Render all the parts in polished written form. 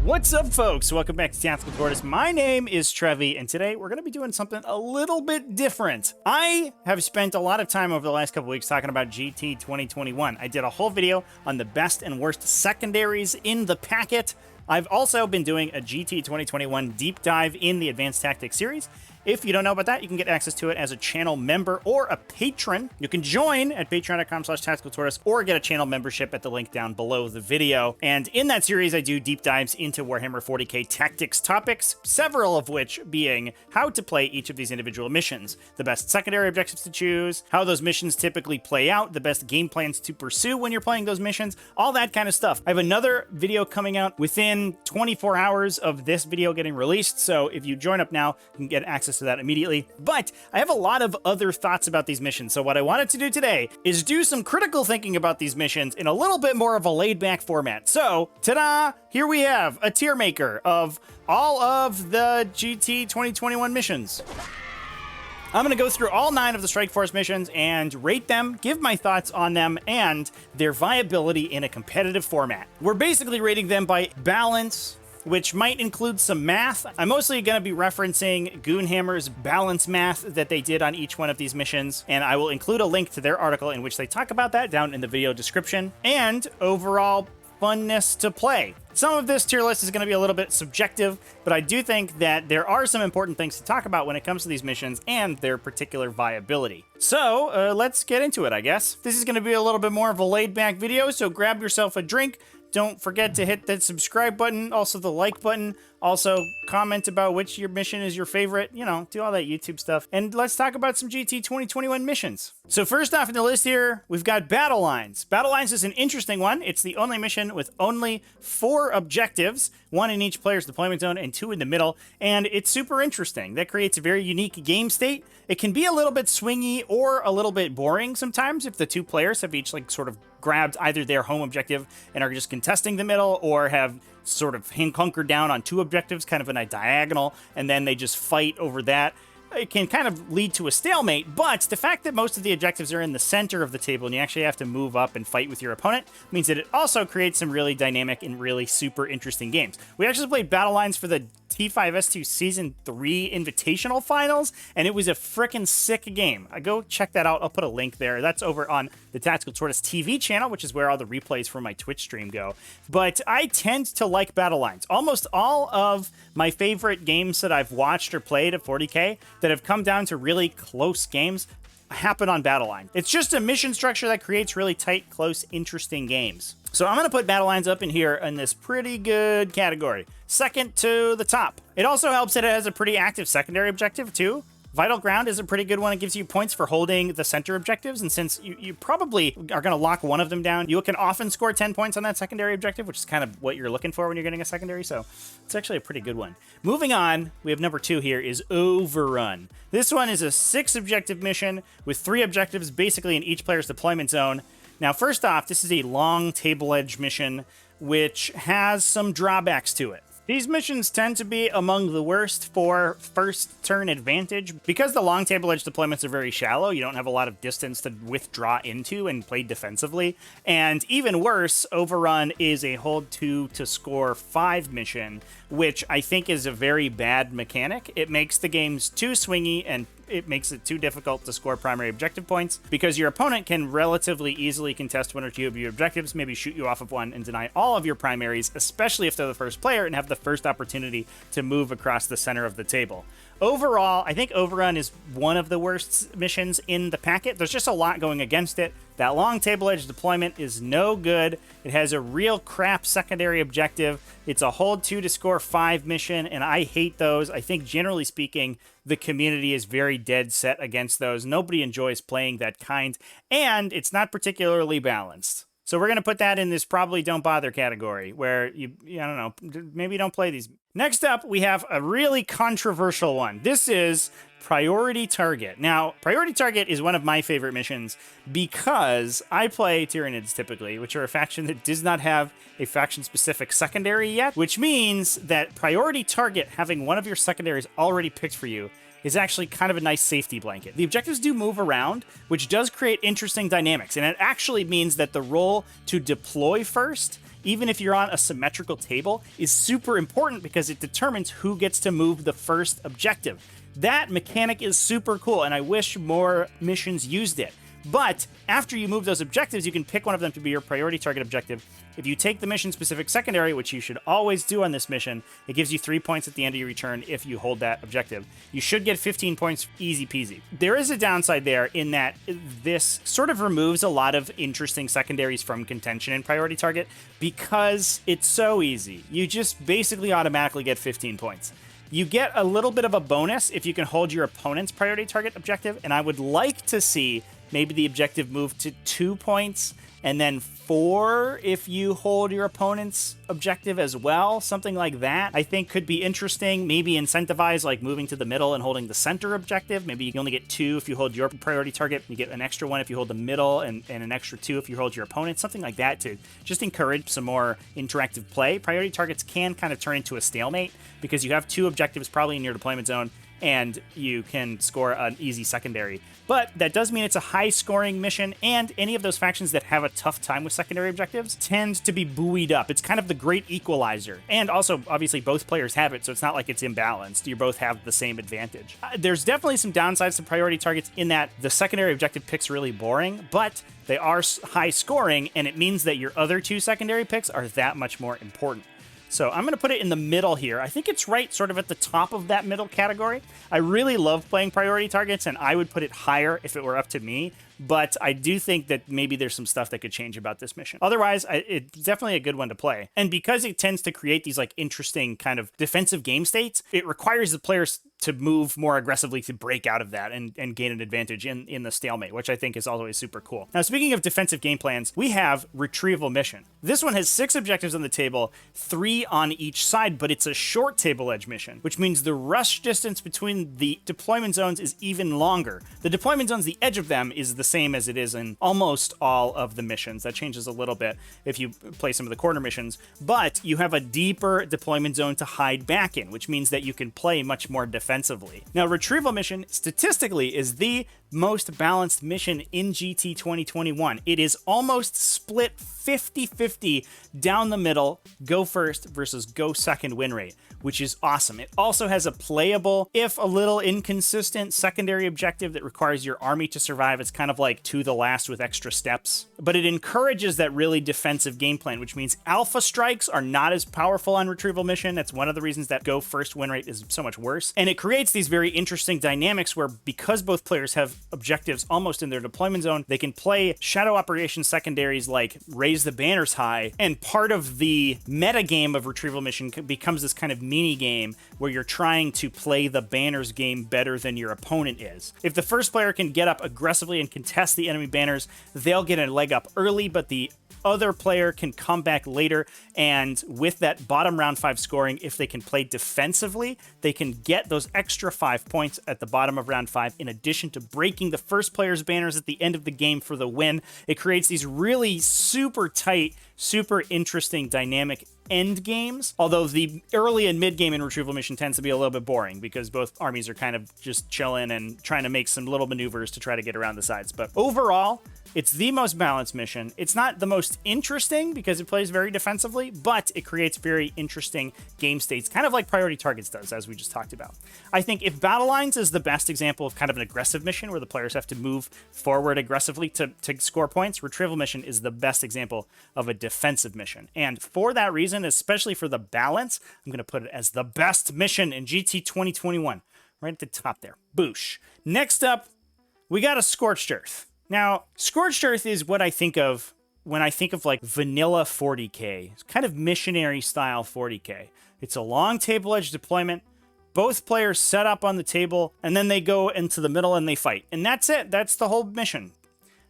What's up, folks? Welcome back to TacticalTortoise. My name is Trevi, and today we're going to be doing something a little bit different. I have spent a lot of time over the last couple weeks talking about GT 2021. I did a whole video on the best and worst secondaries in the packet. I've also been doing a GT 2021 deep dive in the Advanced Tactics series. If you don't know about that, you can get access to it as a channel member or a patron. You can join at patreon.com/tacticaltortoise or get a channel membership at the link down below the video. And in that series, I do deep dives into Warhammer 40k tactics topics, several of which being how to play each of these individual missions, the best secondary objectives to choose, how those missions typically play out, the best game plans to pursue when you're playing those missions, all that kind of stuff. I have another video coming out within 24 hours of this video getting released, so if you join up now, you can get access to that immediately. But I have a lot of other thoughts about these missions, so what I wanted to do today is do some critical thinking about these missions in a little bit more of a laid-back format. So, ta-da! Here we have a tier maker of all of the GT 2021 missions. I'm going to go through all 9 of the Strike Force missions and rate them, give my thoughts on them, and their viability in a competitive format. We're basically rating them by balance, which might include some math. I'm mostly going to be referencing Goonhammer's balance math that they did on each one of these missions, and I will include a link to their article in which they talk about that down in the video description, and overall funness to play. Some of this tier list is going to be a little bit subjective, but I do think that there are some important things to talk about when it comes to these missions and their particular viability. So let's get into it, I guess. This is going to be a little bit more of a laid-back video, so grab yourself a drink. Don't forget to hit that subscribe button, also the like button, also comment about which your mission is your favorite, you know, do all that YouTube stuff. And let's talk about some GT 2021 missions. So first off in the list here, we've got Battle Lines. Battle Lines is an interesting one. It's the only mission with only 4 objectives, 1 in each player's deployment zone and 2 in the middle, and it's super interesting. That creates a very unique game state. It can be a little bit swingy or a little bit boring sometimes if the 2 players have each like sort of grabbed either their home objective and are just contesting the middle, or have sort of hunkered down on 2 objectives kind of in a diagonal, and then they just fight over that. It can kind of lead to a stalemate, but the fact that most of the objectives are in the center of the table and you actually have to move up and fight with your opponent means that it also creates some really dynamic and really super interesting games. We actually played Battle Lines for the T5S2 Season 3 Invitational Finals, and it was a frickin' sick game. Go check that out. I'll put a link there. That's over on the Tactical Tortoise TV channel, which is where all the replays from my Twitch stream go. But I tend to like Battle Lines. Almost all of my favorite games that I've watched or played at 40k that have come down to really close games happen on Battle Line. It's just a mission structure that creates really tight, close, interesting games. So I'm going to put Battle Lines up in here in this pretty good category. Second to the top. It also helps that it has a pretty active secondary objective too. Vital Ground is a pretty good one. It gives you points for holding the center objectives, and since you probably are going to lock one of them down, you can often score 10 points on that secondary objective, which is kind of what you're looking for when you're getting a secondary, so it's actually a pretty good one. Moving on, we have number 2 here is Overrun. This one is a 6-objective mission with 3 objectives basically in each player's deployment zone. Now, first off, this is a long table edge mission, which has some drawbacks to it. These missions tend to be among the worst for first turn advantage. Because the long table edge deployments are very shallow, you don't have a lot of distance to withdraw into and play defensively. And even worse, Overrun is a hold 2 to score 5 mission, which I think is a very bad mechanic. It makes the games too swingy and it makes it too difficult to score primary objective points because your opponent can relatively easily contest 1 or 2 of your objectives, maybe shoot you off of one and deny all of your primaries, especially if they're the first player and have the first opportunity to move across the center of the table. Overall, I think Overrun is one of the worst missions in the packet. There's just a lot going against it. That long table edge deployment is no good. It has a real crap secondary objective. It's a hold 2 to score 5 mission, and I hate those. I think generally speaking, the community is very dead set against those. Nobody enjoys playing that kind, and it's not particularly balanced. So we're going to put that in this probably don't bother category where I don't know, maybe don't play these. Next up, we have a really controversial one. This is Priority Target. Now, Priority Target is one of my favorite missions because I play Tyranids typically, which are a faction that does not have a faction-specific secondary yet, which means that Priority Target, having one of your secondaries already picked for you, is actually kind of a nice safety blanket. The objectives do move around, which does create interesting dynamics, and it actually means that the role to deploy first even if you're on a symmetrical table, is super important because it determines who gets to move the first objective. That mechanic is super cool, and I wish more missions used it. But after you move those objectives, you can pick one of them to be your priority target objective. If you take the mission-specific secondary, which you should always do on this mission, it gives you 3 points at the end of your return if you hold that objective. You should get 15 points easy peasy. There is a downside there in that this sort of removes a lot of interesting secondaries from contention in priority target because it's so easy. You just basically automatically get 15 points. You get a little bit of a bonus if you can hold your opponent's priority target objective, and I would like to see maybe the objective move to 2 points and then 4 if you hold your opponent's objective as well. Something like that I think could be interesting. Maybe incentivize like moving to the middle and holding the center objective. Maybe you can only get 2 if you hold your priority target. You get an extra 1 if you hold the middle and an extra 2 if you hold your opponent. Something like that to just encourage some more interactive play. Priority targets can kind of turn into a stalemate because you have 2 objectives probably in your deployment zone and you can score an easy secondary. But that does mean it's a high-scoring mission, and any of those factions that have a tough time with secondary objectives tend to be buoyed up. It's kind of the great equalizer. And also, obviously, both players have it, so it's not like it's imbalanced. You both have the same advantage. There's definitely some downsides to priority targets in that the secondary objective pick's really boring, but they are high-scoring, and it means that your other 2 secondary picks are that much more important. So I'm going to put it in the middle here. I think it's right sort of at the top of that middle category. I really love playing priority targets, and I would put it higher if it were up to me. But I do think that maybe there's some stuff that could change about this mission. Otherwise, it's definitely a good one to play. And because it tends to create these like interesting kind of defensive game states, it requires the players to move more aggressively to break out of that and gain an advantage in the stalemate, which I think is always super cool. Now, speaking of defensive game plans, we have Retrieval mission. This one has 6 objectives on the table, 3 on each side, but it's a short table edge mission, which means the rush distance between the deployment zones is even longer. The deployment zones, the edge of them is the same as it is in almost all of the missions. That changes a little bit if you play some of the corner missions, but you have a deeper deployment zone to hide back in, which means that you can play much more defensively. Now, Retrieval mission statistically is the most balanced mission in GT 2021. It is almost split 50-50 down the middle, go first versus go second win rate, which is awesome. It also has a playable, if a little inconsistent, secondary objective that requires your army to survive. It's kind of like to the last with extra steps, but it encourages that really defensive game plan, which means alpha strikes are not as powerful on Retrieval mission. That's one of the reasons that go first win rate is so much worse. And it creates these very interesting dynamics where, because both players have objectives almost in their deployment zone, they can play shadow operation secondaries like raise the banners high, and part of the meta game of Retrieval mission becomes this kind of mini game where you're trying to play the banners game better than your opponent is. If the first player can get up aggressively and contest the enemy banners, they'll get a leg up early, but the other player can come back later, and with that bottom round 5 scoring, if they can play defensively, they can get those extra 5 points at the bottom of round 5 in addition to breaking the first player's banners at the end of the game for the win. It creates these really super tight, super interesting dynamic end games, although the early and mid game in Retrieval mission tends to be a little bit boring because both armies are kind of just chilling and trying to make some little maneuvers to try to get around the sides. But overall, it's the most balanced mission. It's not the most interesting because it plays very defensively, but it creates very interesting game states, kind of like Priority Targets does, as we just talked about. I think if Battle Lines is the best example of kind of an aggressive mission where the players have to move forward aggressively to score points, Retrieval mission is the best example of a defensive mission. And for that reason, especially for the balance, I'm going to put it as the best mission in GT 2021, right at the top there. Boosh. Next up, we got a Scorched Earth. Now, Scorched Earth is what I think of when I think of like vanilla 40k. It's kind of missionary style 40k. It's a long table edge deployment. Both players set up on the table, and then they go into the middle and they fight. And that's it. That's the whole mission.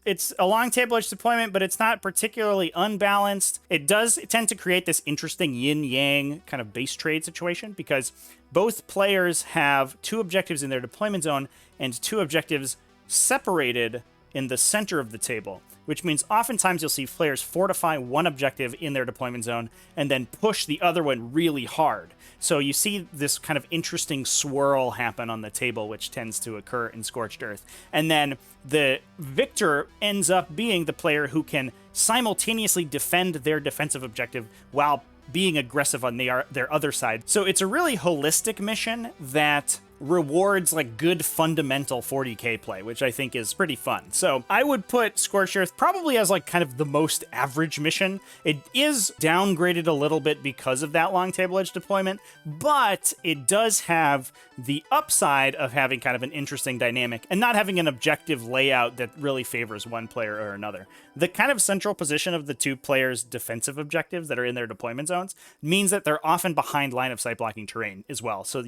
It's a long table edge deployment, but it's not particularly unbalanced. It does tend to create this interesting yin-yang kind of base trade situation because both players have 2 objectives in their deployment zone and 2 objectives separated in the center of the table, which means oftentimes you'll see players fortify one objective in their deployment zone and then push the other one really hard. So you see this kind of interesting swirl happen on the table, which tends to occur in Scorched Earth. And then the victor ends up being the player who can simultaneously defend their defensive objective while being aggressive on their other side. So it's a really holistic mission that rewards like good fundamental 40k play, which I think is pretty fun. So I would put Scorched Earth probably as like kind of the most average mission. It is downgraded a little bit because of that long table edge deployment, but it does have the upside of having kind of an interesting dynamic and not having an objective layout that really favors one player or another. The kind of central position of the two players' defensive objectives that are in their deployment zones means that they're often behind line of sight blocking terrain as well. So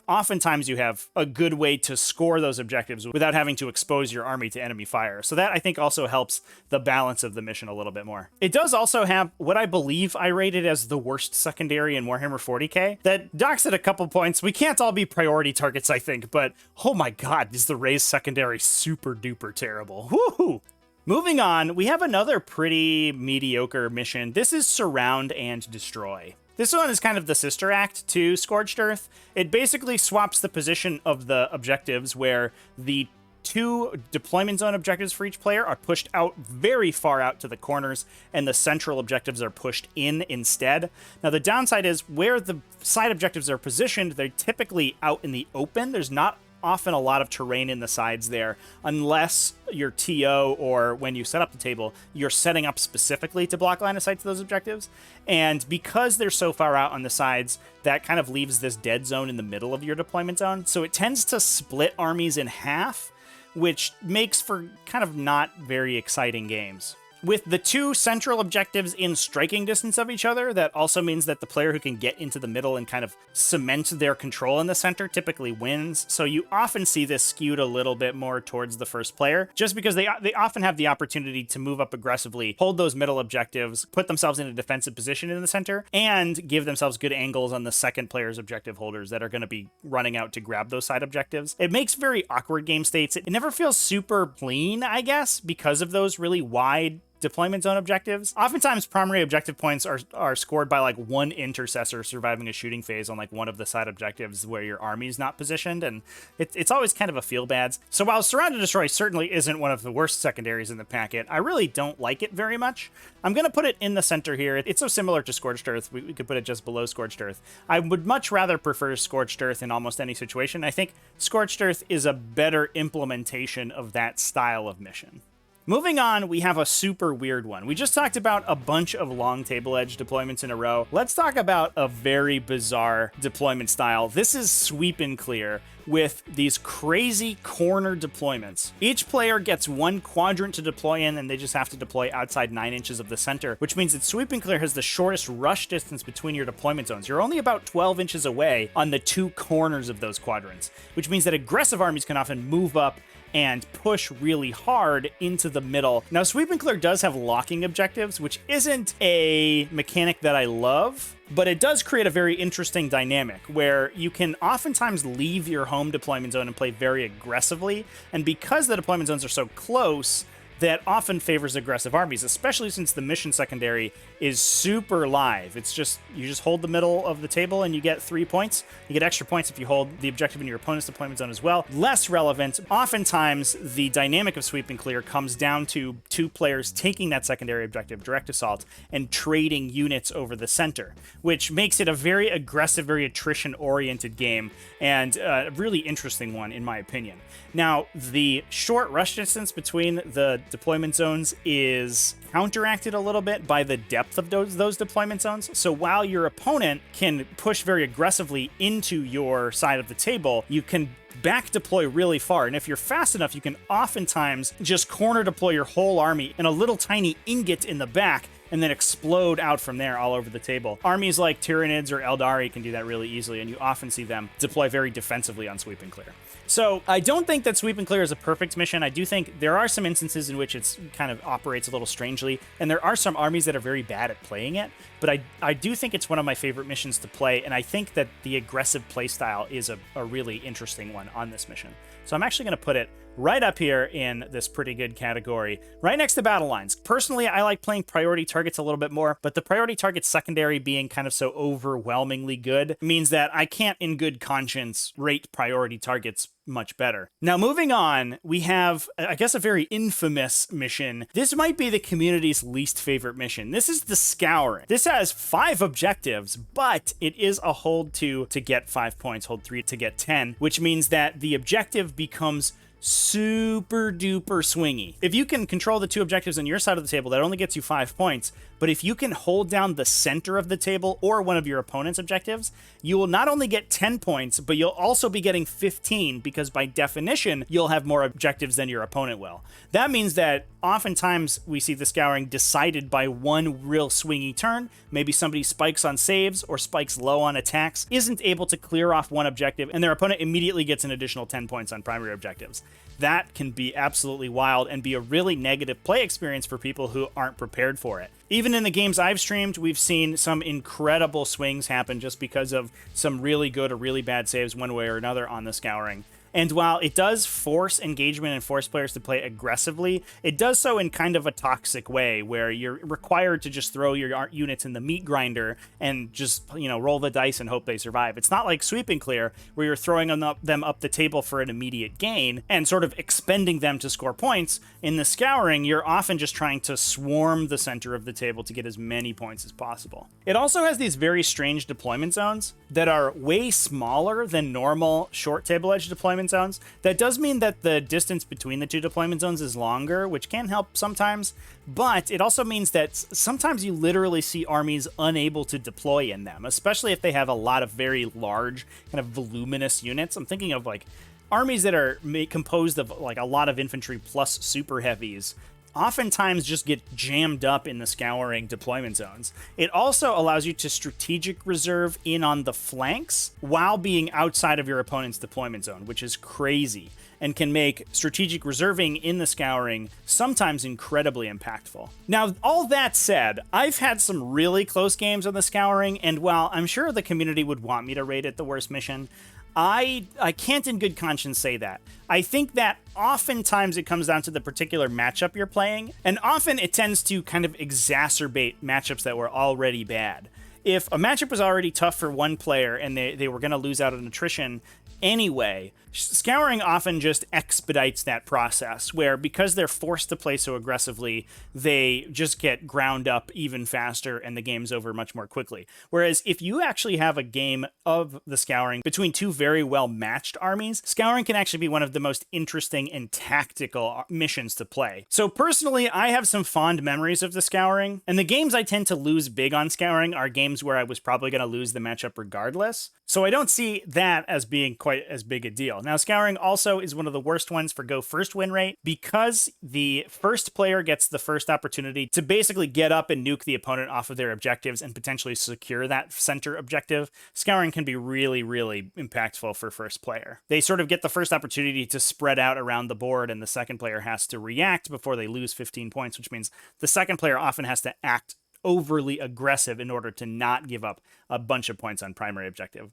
oftentimes you have a good way to score those objectives without having to expose your army to enemy fire. So that I think also helps the balance of the mission a little bit more. It does also have what I believe I rated as the worst secondary in Warhammer 40k. That docks at a couple points. We can't all be priority targets, I think, but oh my god, is the raised secondary super duper terrible. Woohoo! Moving on, we have another pretty mediocre mission. This is Surround and Destroy. This one is kind of the sister act to Scorched Earth. It basically swaps the position of the objectives where the two deployment zone objectives for each player are pushed out very far out to the corners, and the central objectives are pushed in instead. Now, the downside is where the side objectives are positioned, they're typically out in the open. There's not often a lot of terrain in the sides there, unless your TO or when you set up the table, you're setting up specifically to block line of sight to those objectives. And because they're so far out on the sides, that kind of leaves this dead zone in the middle of your deployment zone. So it tends to split armies in half, which makes for kind of not very exciting games. With the two central objectives in striking distance of each other, that also means that the player who can get into the middle and kind of cement their control in the center typically wins. So you often see this skewed a little bit more towards the first player, just because they often have the opportunity to move up aggressively, hold those middle objectives, put themselves in a defensive position in the center, and give themselves good angles on the second player's objective holders that are going to be running out to grab those side objectives. It makes very awkward game states. It never feels super clean, I guess, because of those really wide deployment zone objectives. Oftentimes primary objective points are scored by like one intercessor surviving a shooting phase on like one of the side objectives where your army's not positioned, and it's always kind of a feel bad. So while Surround and Destroy certainly isn't one of the worst secondaries in the packet, I really don't like it very much. I'm gonna put it in the center here. It's so similar to Scorched Earth, we could put it just below Scorched Earth. I would much rather prefer Scorched Earth in almost any situation. I think Scorched Earth is a better implementation of that style of mission. Moving on, we have a super weird one. We just talked about a bunch of long table edge deployments in a row. Let's talk about a very bizarre deployment style. This is Sweep and Clear with these crazy corner deployments. Each player gets one quadrant to deploy in, and they just have to deploy outside 9 inches of the center, which means that Sweep and Clear has the shortest rush distance between your deployment zones. You're only about 12 inches away on the two corners of those quadrants, which means that aggressive armies can often move up and push really hard into the middle. Now, Sweep and Clear does have locking objectives, which isn't a mechanic that I love, but it does create a very interesting dynamic where you can oftentimes leave your home deployment zone and play very aggressively. And because the deployment zones are so close, that often favors aggressive armies, especially since the mission secondary is super live. It's just, you just hold the middle of the table and you get 3 points. You get extra points if you hold the objective in your opponent's deployment zone as well. Less relevant, oftentimes the dynamic of Sweep and Clear comes down to two players taking that secondary objective, direct assault, and trading units over the center, which makes it a very aggressive, very attrition-oriented game, and a really interesting one in my opinion. Now, the short rush distance between the deployment zones is counteracted a little bit by the depth of those deployment zones. So while your opponent can push very aggressively into your side of the table, you can back deploy really far. And if you're fast enough, you can oftentimes just corner deploy your whole army in a little tiny ingot in the back and then explode out from there all over the table. Armies like Tyranids or Eldari can do that really easily, and you often see them deploy very defensively on Sweep and Clear. So I don't think that Sweep and Clear is a perfect mission. I do think there are some instances in which it's kind of operates a little strangely, and there are some armies that are very bad at playing it, but I do think it's one of my favorite missions to play, and I think that the aggressive playstyle is a really interesting one on this mission. So I'm actually going to put it right up here in this pretty good category, right next to battle lines. Personally, I like playing priority targets a little bit more, but the priority target secondary being kind of so overwhelmingly good means that I can't in good conscience rate priority targets much better. Now, moving on, we have, I guess, a very infamous mission. This might be the community's least favorite mission. This is the Scouring. This has 5 objectives, but it is a hold 2 to get 5 points, hold 3 to get 10, which means that the objective becomes super duper swingy. If you can control the 2 objectives on your side of the table, that only gets you 5 points. But if you can hold down the center of the table or one of your opponent's objectives, you will not only get 10 points, but you'll also be getting 15 because by definition, you'll have more objectives than your opponent will. That means that oftentimes we see the Scouring decided by one real swingy turn. Maybe somebody spikes on saves or spikes low on attacks, isn't able to clear off one objective, and their opponent immediately gets an additional 10 points on primary objectives. That can be absolutely wild and be a really negative play experience for people who aren't prepared for it. Even in the games I've streamed, we've seen some incredible swings happen just because of some really good or really bad saves one way or another on the Scouring. And while it does force engagement and force players to play aggressively, it does so in kind of a toxic way where you're required to just throw your units in the meat grinder and just, roll the dice and hope they survive. It's not like Sweep and Clear where you're throwing them up the table for an immediate gain and sort of expending them to score points. In the Scouring, you're often just trying to swarm the center of the table to get as many points as possible. It also has these very strange deployment zones that are way smaller than normal short table edge deployment zones. That does mean that the distance between the 2 deployment zones is longer, which can help sometimes, but it also means that sometimes you literally see armies unable to deploy in them, especially if they have a lot of very large, kind of voluminous units. I'm thinking of like armies that are composed of like a lot of infantry plus super heavies oftentimes just get jammed up in the Scouring deployment zones. It also allows you to strategic reserve in on the flanks while being outside of your opponent's deployment zone, which is crazy and can make strategic reserving in the Scouring sometimes incredibly impactful. Now, all that said, I've had some really close games on the Scouring, and while I'm sure the community would want me to rate it the worst mission, I can't in good conscience say that. I think that oftentimes it comes down to the particular matchup you're playing, and often it tends to kind of exacerbate matchups that were already bad. If a matchup was already tough for one player and they were going to lose out on attrition anyway, Scouring often just expedites that process, where because they're forced to play so aggressively, they just get ground up even faster and the game's over much more quickly. Whereas if you actually have a game of the Scouring between 2 very well-matched armies, Scouring can actually be one of the most interesting and tactical missions to play. So personally, I have some fond memories of the Scouring, and the games I tend to lose big on Scouring are games where I was probably going to lose the matchup regardless. So I don't see that as being quite as big a deal. Now, Scouring also is one of the worst ones for go first win rate because the first player gets the first opportunity to basically get up and nuke the opponent off of their objectives and potentially secure that center objective. Scouring can be really, really impactful for first player. They sort of get the first opportunity to spread out around the board, and the second player has to react before they lose 15 points, which means the second player often has to act overly aggressive in order to not give up a bunch of points on primary objective.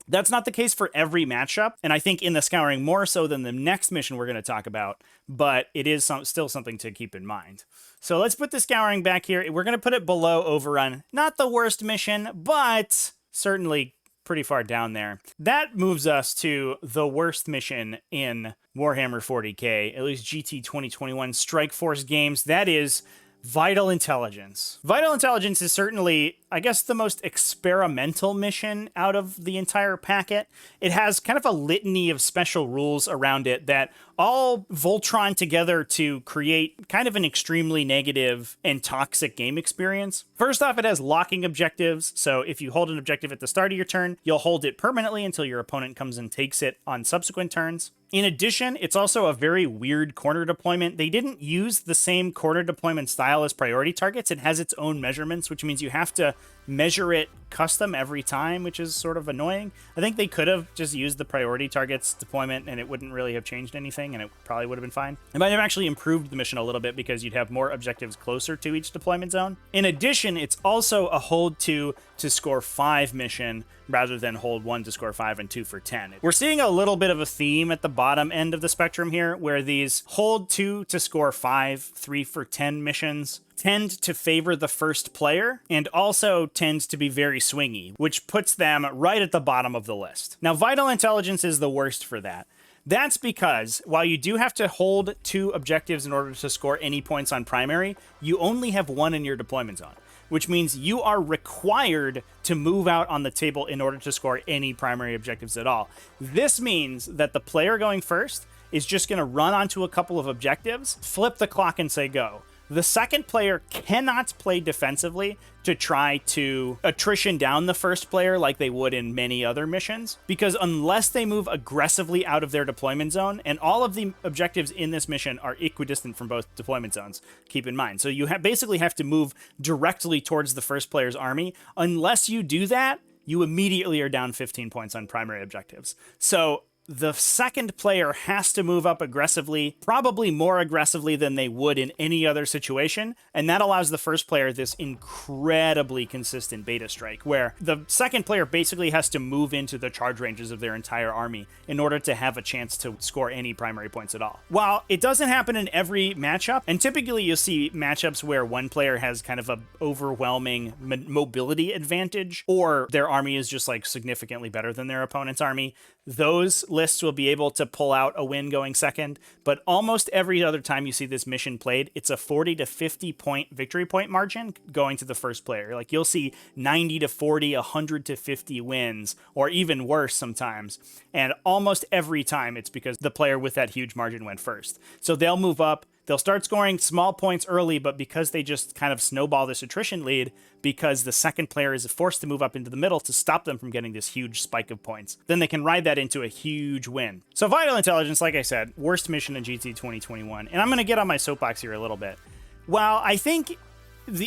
That's not the case for every matchup, and I think in the Scouring more so than the next mission we're going to talk about, but it is still something to keep in mind. So let's put the Scouring back here. We're going to put it below Overrun. Not the worst mission, but certainly pretty far down there. That moves us to the worst mission in Warhammer 40k, at least GT 2021 Strike Force games. That is Vital Intelligence. Vital Intelligence is certainly, I guess, the most experimental mission out of the entire packet. It has kind of a litany of special rules around it that all Voltron together to create kind of an extremely negative and toxic game experience. First off, it has locking objectives. So if you hold an objective at the start of your turn, you'll hold it permanently until your opponent comes and takes it on subsequent turns. In addition, it's also a very weird corner deployment. They didn't use the same corner deployment style as priority targets. It has its own measurements, which means you have to measure it custom every time, which is sort of annoying. I think they could have just used the priority targets deployment and it wouldn't really have changed anything, and it probably would have been fine. It might have actually improved the mission a little bit because you'd have more objectives closer to each deployment zone. In addition, it's also a hold to score 5 mission, rather than hold 1 to score 5 and 2 for 10. We're seeing a little bit of a theme at the bottom end of the spectrum here, where these hold 2 to score 5, 3 for 10 missions tend to favor the first player and also tend to be very swingy, which puts them right at the bottom of the list. Now, Vital Intelligence is the worst for that. That's because while you do have to hold 2 objectives in order to score any points on primary, you only have 1 in your deployment zone, which means you are required to move out on the table in order to score any primary objectives at all. This means that the player going first is just going to run onto a couple of objectives, flip the clock, and say go. The second player cannot play defensively to try to attrition down the first player like they would in many other missions, because unless they move aggressively out of their deployment zone, and all of the objectives in this mission are equidistant from both deployment zones, keep in mind. So you basically have to move directly towards the first player's army. Unless you do that, you immediately are down 15 points on primary objectives. So the second player has to move up aggressively, probably more aggressively than they would in any other situation, and that allows the first player this incredibly consistent beta strike, where the second player basically has to move into the charge ranges of their entire army in order to have a chance to score any primary points at all. While it doesn't happen in every matchup, and typically you'll see matchups where one player has kind of an overwhelming mobility advantage, or their army is just like significantly better than their opponent's army, those lists will be able to pull out a win going second, but almost every other time you see this mission played, it's a 40 to 50 point victory point margin going to the first player. Like you'll see 90 to 40, 100 to 50 wins, or even worse sometimes. And almost every time it's because the player with that huge margin went first. So they'll move up. They'll start scoring small points early, but because they just kind of snowball this attrition lead, because the second player is forced to move up into the middle to stop them from getting this huge spike of points, then they can ride that into a huge win. So Vital Intelligence, like I said, worst mission in GT 2021. And I'm going to get on my soapbox here a little bit. While I think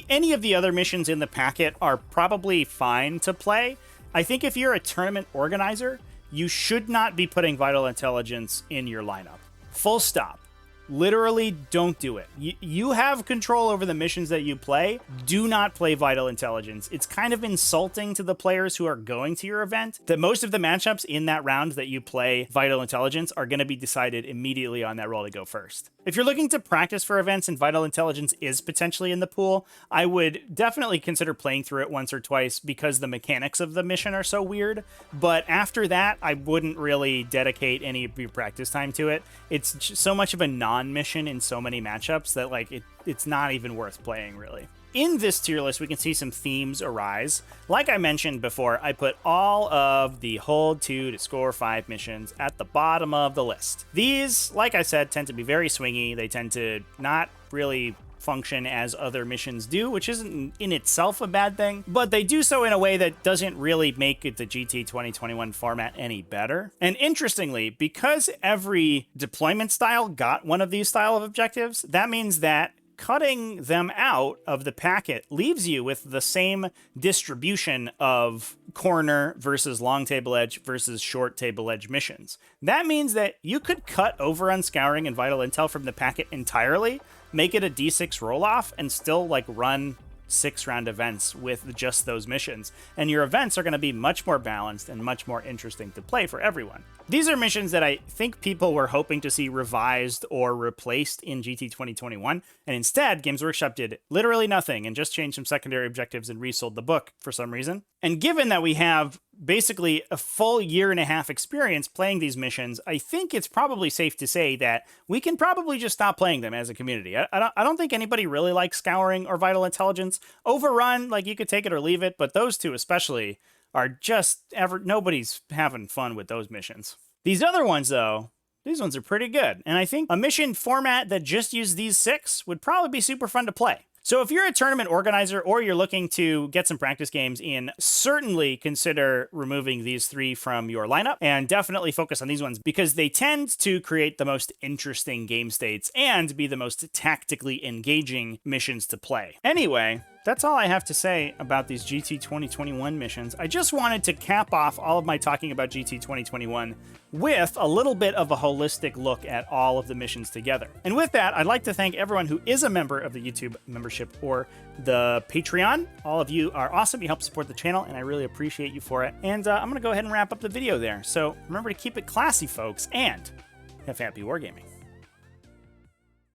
any of the other missions in the packet are probably fine to play, I think if you're a tournament organizer, you should not be putting Vital Intelligence in your lineup. Full stop. Literally don't do it. You have control over the missions that you play. Do not play Vital Intelligence. It's kind of insulting to the players who are going to your event that most of the matchups in that round that you play Vital Intelligence are going to be decided immediately on that roll to go first. If you're looking to practice for events and Vital Intelligence is potentially in the pool, I would definitely consider playing through it once or twice because the mechanics of the mission are so weird. But after that, I wouldn't really dedicate any of your practice time to it. It's so much of a non-mission in so many matchups that like it's not even worth playing, really. In this tier list, we can see some themes arise. Like I mentioned before, I put all of the hold 2 to score 5 missions at the bottom of the list. These, like I said, tend to be very swingy. They tend to not really function as other missions do, which isn't in itself a bad thing, but they do so in a way that doesn't really make the GT 2021 format any better. And interestingly, because every deployment style got one of these style of objectives, that means that cutting them out of the packet leaves you with the same distribution of corner versus long table edge versus short table edge missions. That means that you could cut Overrun, Scouring, and Vital Intel from the packet entirely, make it a D6 roll-off, and still like run 6-round events with just those missions. And your events are going to be much more balanced and much more interesting to play for everyone. These are missions that I think people were hoping to see revised or replaced in GT 2021, and instead, Games Workshop did literally nothing and just changed some secondary objectives and resold the book for some reason. And given that we have basically a full year and a half experience playing these missions, I think it's probably safe to say that we can probably just stop playing them as a community. I don't think anybody really likes Scouring or Vital Intelligence. Overrun, like you could take it or leave it, but those two especially are just nobody's having fun with those missions. These other ones, though, these ones are pretty good. And I think a mission format that just used these 6 would probably be super fun to play. So if you're a tournament organizer or you're looking to get some practice games in, certainly consider removing these 3 from your lineup and definitely focus on these ones because they tend to create the most interesting game states and be the most tactically engaging missions to play. Anyway, that's all I have to say about these GT 2021 missions. I just wanted to cap off all of my talking about GT 2021 with a little bit of a holistic look at all of the missions together. And with that, I'd like to thank everyone who is a member of the YouTube membership or the Patreon. All of you are awesome. You help support the channel, and I really appreciate you for it. And I'm going to go ahead and wrap up the video there. So remember to keep it classy, folks, and have happy wargaming.